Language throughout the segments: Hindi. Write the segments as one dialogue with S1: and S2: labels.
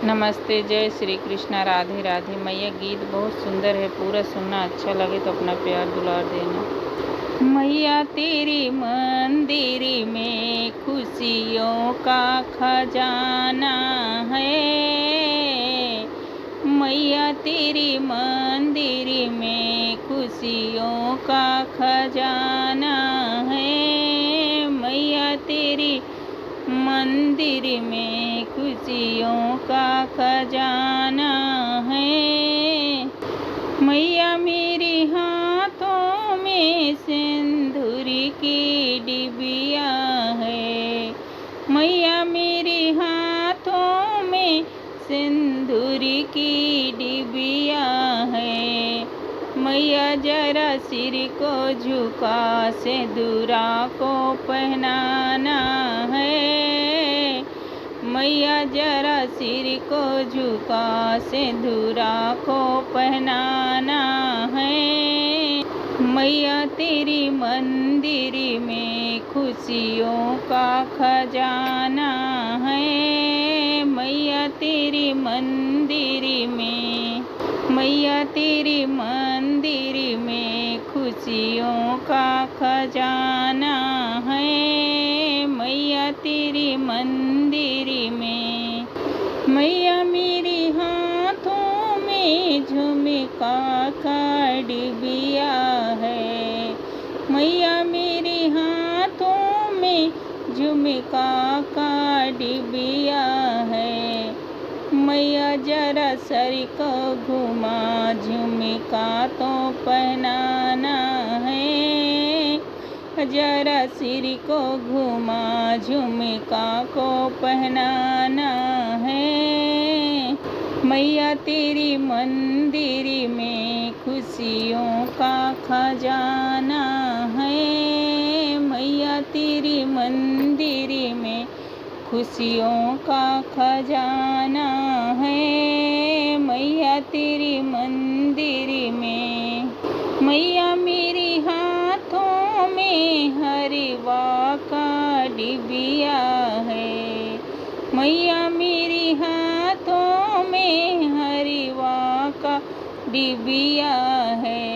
S1: नमस्ते, जय श्री कृष्णा, राधे राधे। मैया गीत बहुत सुंदर है, पूरा सुनना। अच्छा लगे तो अपना प्यार दुलार देना। मैया तेरी मंदिर में खुशियों का खजाना है। मैया तेरी मंदिर में खुशियों का खजाना है। मैया तेरी मंदिर में खुशियों का खजाना है। मैया मेरे हाथों में सिंदूर की डिबिया है। मैया मेरे हाथों में सिंदूर की डिबिया है। मैया जरा सिर को झुका सिंदूरा को पहनाना है। मैया जरा सिर को झुका सिंदूरा को पहनाना है। मैया तेरी मंदिर में खुशियों का खजाना है। मैया तेरी मंदिर में, मैया तेरी मंदिर में खुशियों का खजाना है। मैया तेरी मंदिर में, मैया मेरे हाथों में झुमका का डिबिया है। मैया मेरे हाथों में झुमका का डिबिया है। मैया जरा सर को घुमा झुमका तो पहनाना है। जरा सिर को घुमा झुमका को पहनाना है। मैया तेरी मंदिर में खुशियों का खजाना है। मैया तेरी मंदिर में खुशियों का खजाना है। मैया तेरी मंदिर में, मैया मेरे हाथों में हरवा का डिबिया है। मैया मेरे हाथों में हरवा का डिबिया है।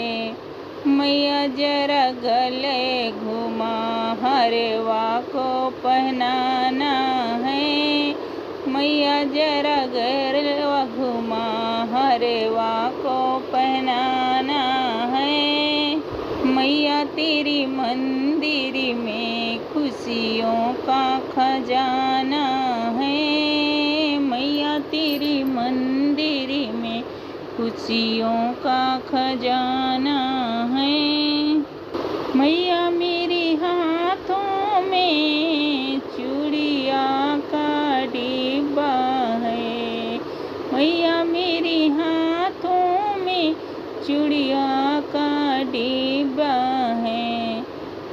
S1: मैया जरा गले घुमा हरवा को पहनाना है। मैया जरा गरवा घुमा हरवा को पहनाना है। मैया तेरी मंदिर में खुशियों का खजाना है। मैया तेरी मंदिर में खुशियों का खजाना है। मैया मेरे हाथों में चूड़िया का डिब्बा है। मैया मेरे हाथों में चूड़िया का डिब्बा है।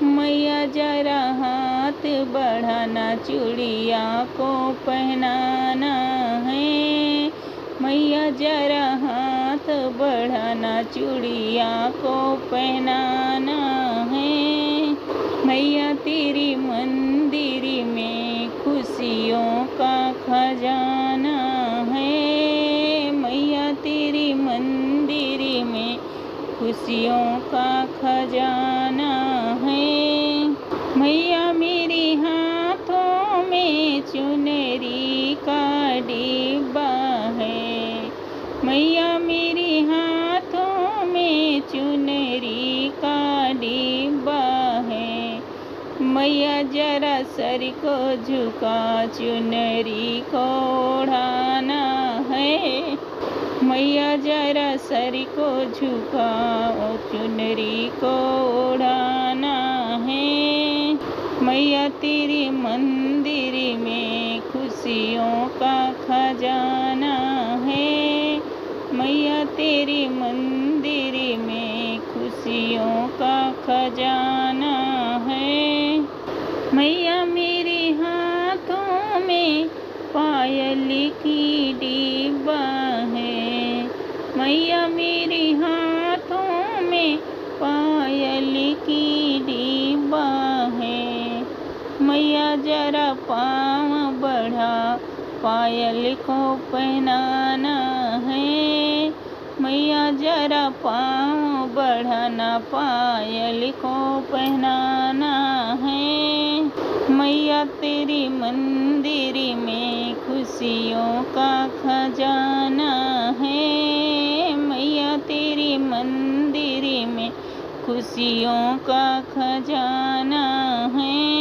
S1: मैया जरा हाथ बढ़ाना चूड़िया को पहनाना है। मैया जरा हाथ बढ़ाना चूड़िया को पहनाना है। मैया तेरी मंदिर में खुशियों का खजाना है। मैया तेरी मंदिर में खुशियों का खजाना है। मैया मेरे हाथों में चुनरी का डिब्बा है। मैया मेरे हाथों में चुनरी का डिब्बा है। मैया जरा सर को झुका चुनरी को ओढ़ाना है। मैया जरा सर को झुका चुनरी को ओढ़ाना है। मैया तेरी मंदिर में खुशियों का खजाना है। मैया तेरी मंदिर में खुशियों का खजाना है। मैया मेरे हाथों में पायल की डिब्बा है। मैया मेरे हाथों में पायल की डिब्बा है। मैया जरा पाँव बढ़ा पायल को पहनाना है। मैया जरा पाँव बढ़ाना, पायल को पहनाना है। मैया तेरी मंदिर में खुशियों का खजाना है। मैया तेरी मंदिर में खुशियों का खजाना है।